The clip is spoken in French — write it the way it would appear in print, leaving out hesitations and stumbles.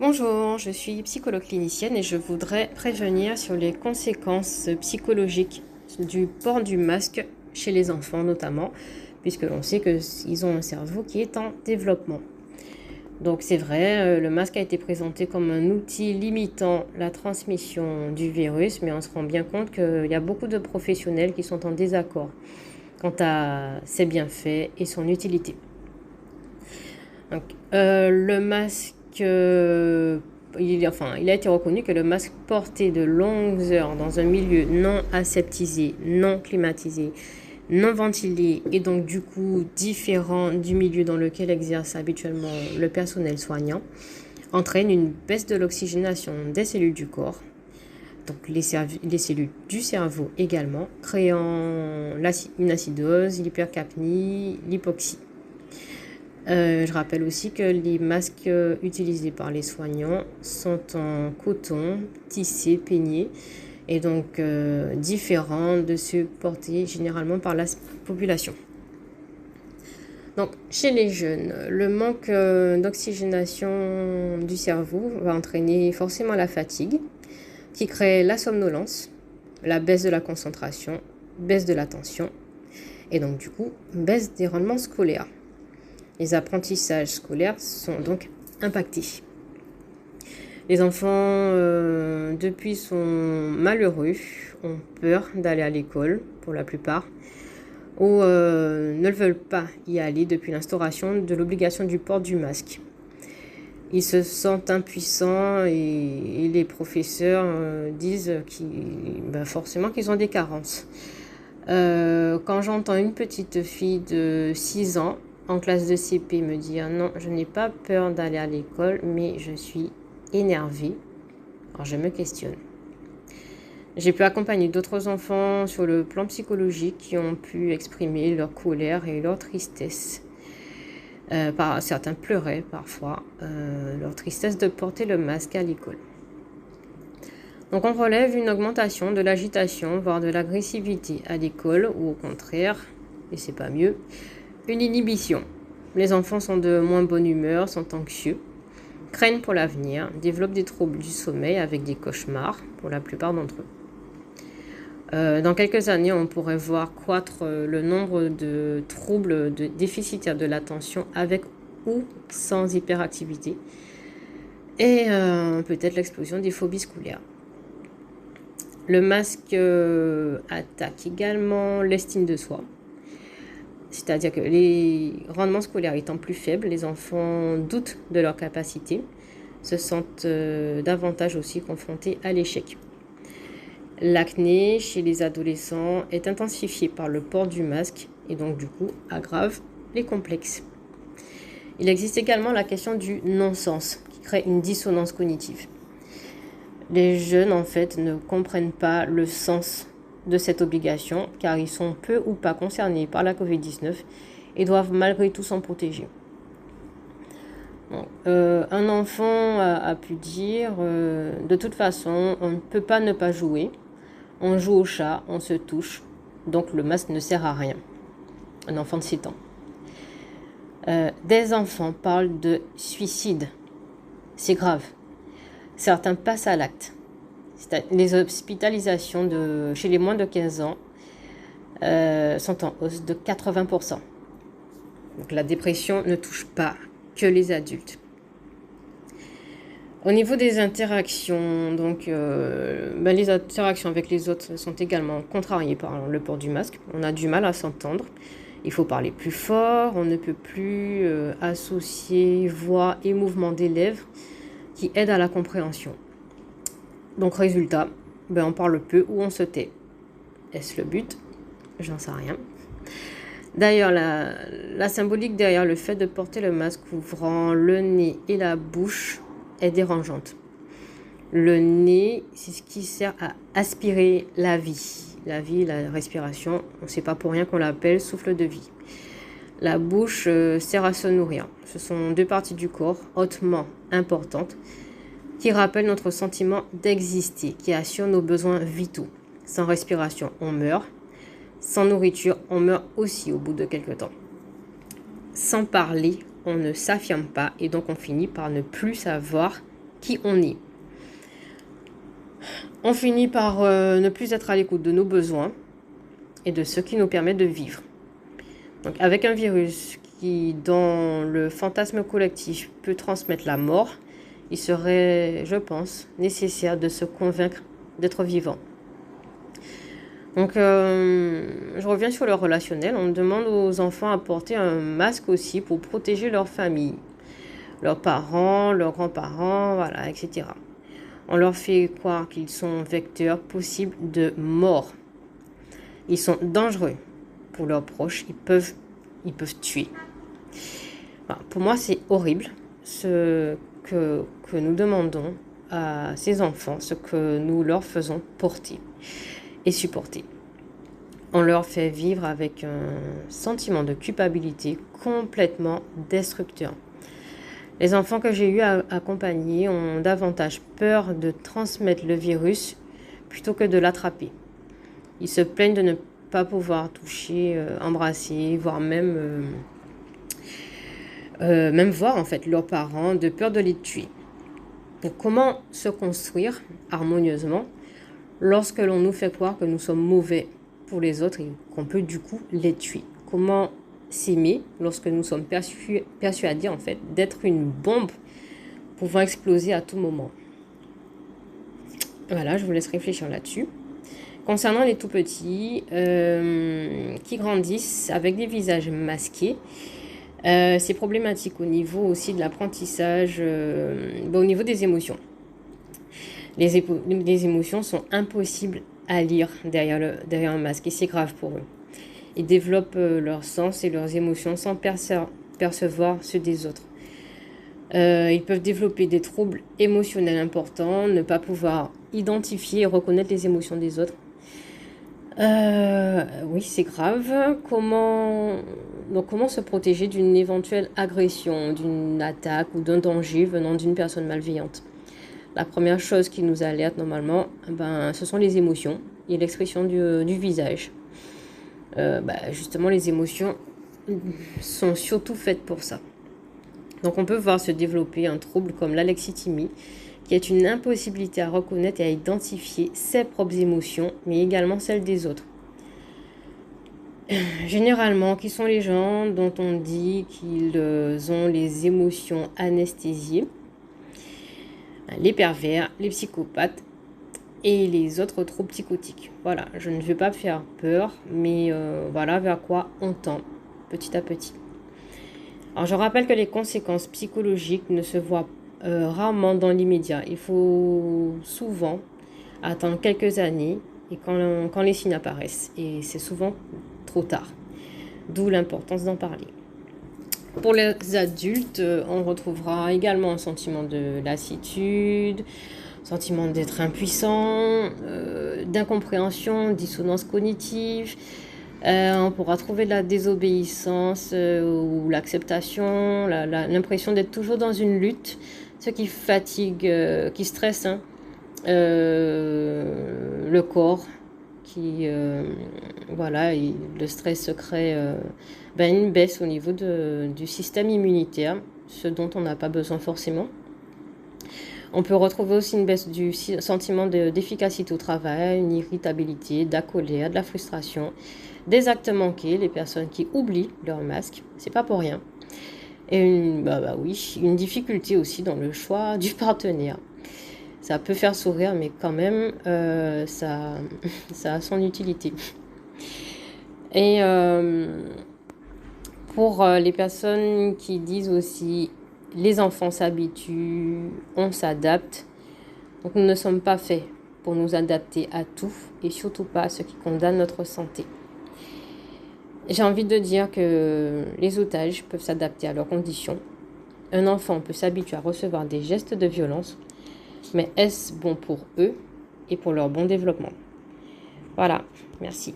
Bonjour, je suis psychologue clinicienne et je voudrais prévenir sur les conséquences psychologiques du port du masque chez les enfants notamment, puisque l'on sait qu'ils ont un cerveau qui est en développement. Donc c'est vrai, le masque a été présenté comme un outil limitant la transmission du virus, mais on se rend bien compte qu'il y a beaucoup de professionnels qui sont en désaccord quant à ses bienfaits et son utilité. Donc, le masque, il a été reconnu que le masque porté de longues heures dans un milieu non aseptisé, non climatisé, non ventilé et donc du coup différent du milieu dans lequel exerce habituellement le personnel soignant, entraîne une baisse de l'oxygénation des cellules du corps, donc les cellules du cerveau également, créant une acidose, l'hypercapnie, l'hypoxie. Je rappelle aussi que les masques utilisés par les soignants sont en coton, tissé, peigné et donc différents de ceux portés généralement par la population. Donc, chez les jeunes, le manque d'oxygénation du cerveau va entraîner forcément la fatigue, qui crée la somnolence, la baisse de la concentration, baisse de l'attention et donc du coup, baisse des rendements scolaires. Les apprentissages scolaires sont donc impactés. Les enfants, depuis, sont malheureux, ont peur d'aller à l'école pour la plupart, ou ne veulent pas y aller depuis l'instauration de l'obligation du port du masque. Ils se sentent impuissants et les professeurs disent forcément qu'ils ont des carences. Quand j'entends une petite fille de 6 ans en classe de CP me dire non, je n'ai pas peur d'aller à l'école, mais je suis énervée, alors je me questionne. J'ai pu accompagner d'autres enfants sur le plan psychologique qui ont pu exprimer leur colère et leur tristesse. Certains pleuraient parfois leur tristesse de porter le masque à l'école. Donc on relève une augmentation de l'agitation, voire de l'agressivité à l'école, ou au contraire, et c'est pas mieux, une inhibition. Les enfants sont de moins bonne humeur, sont anxieux, craignent pour l'avenir, développent des troubles du sommeil avec des cauchemars pour la plupart d'entre eux. Dans quelques années, on pourrait voir croître le nombre de troubles déficitaires de l'attention avec ou sans hyperactivité et peut-être l'explosion des phobies scolaires. Le masque attaque également l'estime de soi. C'est-à-dire que les rendements scolaires étant plus faibles, les enfants doutent de leur capacité, se sentent davantage aussi confrontés à l'échec. L'acné chez les adolescents est intensifiée par le port du masque et donc du coup aggrave les complexes. Il existe également la question du non-sens qui crée une dissonance cognitive. Les jeunes en fait ne comprennent pas le sens de cette obligation car ils sont peu ou pas concernés par la Covid-19 et doivent malgré tout s'en protéger. Un enfant a pu dire de toute façon on ne peut pas ne pas jouer, on joue au chat, on se touche, donc le masque ne sert à rien. Un enfant de 7 ans. Des enfants parlent de suicide, c'est grave. Certains passent à l'acte. Les hospitalisations chez les moins de 15 ans sont en hausse de 80%. Donc la dépression ne touche pas que les adultes. Au niveau des interactions, les interactions avec les autres sont également contrariées par le port du masque. On a du mal à s'entendre. Il faut parler plus fort. On ne peut plus associer voix et mouvements des lèvres qui aident à la compréhension. Donc résultat, on parle peu ou on se tait. Est-ce le but? J'en sais rien. D'ailleurs, la symbolique derrière le fait de porter le masque couvrant le nez et la bouche est dérangeante. Le nez, c'est ce qui sert à aspirer la vie. La vie, la respiration, on ne sait pas pour rien qu'on l'appelle souffle de vie. La bouche sert à se nourrir. Ce sont deux parties du corps hautement importantes qui rappellent notre sentiment d'exister, qui assurent nos besoins vitaux. Sans respiration, on meurt. Sans nourriture, on meurt aussi au bout de quelques temps. Sans parler, on ne s'affirme pas et donc on finit par ne plus savoir qui on est. On finit par ne plus être à l'écoute de nos besoins et de ce qui nous permet de vivre. Donc, avec un virus qui, dans le fantasme collectif, peut transmettre la mort, il serait, je pense, nécessaire de se convaincre d'être vivant. Donc, je reviens sur le relationnel. On demande aux enfants à porter un masque aussi pour protéger leur famille, leurs parents, leurs grands-parents, voilà, etc. On leur fait croire qu'ils sont vecteurs possibles de mort. Ils sont dangereux pour leurs proches. Ils peuvent tuer. Voilà, pour moi, c'est horrible ce que nous demandons à ces enfants, ce que nous leur faisons porter et supporter. On leur fait vivre avec un sentiment de culpabilité complètement destructeur. Les enfants que j'ai eu à accompagner ont davantage peur de transmettre le virus plutôt que de l'attraper. Ils se plaignent de ne pas pouvoir toucher, embrasser, voire même voir en fait leurs parents, de peur de les tuer. Donc, comment se construire harmonieusement lorsque l'on nous fait croire que nous sommes mauvais pour les autres et qu'on peut du coup les tuer? Comment s'aimer lorsque nous sommes persuadés en fait d'être une bombe pouvant exploser à tout moment? Voilà, je vous laisse réfléchir là-dessus. Concernant les tout petits qui grandissent avec des visages masqués, c'est problématique au niveau aussi de l'apprentissage, au niveau des émotions. Les émotions sont impossibles à lire derrière un masque et c'est grave pour eux. Ils développent leurs sens et leurs émotions sans percevoir ceux des autres. Ils peuvent développer des troubles émotionnels importants, ne pas pouvoir identifier et reconnaître les émotions des autres. Oui, c'est grave. Comment se protéger d'une éventuelle agression, d'une attaque ou d'un danger venant d'une personne malveillante? La première chose qui nous alerte normalement, ce sont les émotions et l'expression du visage. Justement, les émotions sont surtout faites pour ça. Donc, on peut voir se développer un trouble comme l'alexithymie, qui est une impossibilité à reconnaître et à identifier ses propres émotions, mais également celles des autres. Généralement, qui sont les gens dont on dit qu'ils ont les émotions anesthésiées? Les pervers, les psychopathes et les autres troubles psychotiques. Voilà, je ne veux pas faire peur, mais voilà vers quoi on tend petit à petit. Alors, je rappelle que les conséquences psychologiques ne se voient rarement dans l'immédiat. Il faut souvent attendre quelques années et quand les signes apparaissent. Et c'est souvent trop tard. D'où l'importance d'en parler. Pour les adultes, on retrouvera également un sentiment de lassitude, sentiment d'être impuissant, d'incompréhension, dissonance cognitive. On pourra trouver de la désobéissance ou l'acceptation, l'impression d'être toujours dans une lutte, ce qui fatigue, qui stresse le corps, le stress se crée une baisse au niveau du système immunitaire, ce dont on n'a pas besoin forcément. On peut retrouver aussi une baisse du sentiment d'efficacité au travail, une irritabilité, de la colère, de la frustration, des actes manqués, les personnes qui oublient leur masque, c'est pas pour rien. Et une difficulté aussi dans le choix du partenaire. Ça peut faire sourire, mais quand même, ça a son utilité. Et pour les personnes qui disent aussi les enfants s'habituent, on s'adapte. Donc nous ne sommes pas faits pour nous adapter à tout et surtout pas à ce qui condamne notre santé. J'ai envie de dire que les otages peuvent s'adapter à leurs conditions. Un enfant peut s'habituer à recevoir des gestes de violence, mais est-ce bon pour eux et pour leur bon développement? Voilà, merci.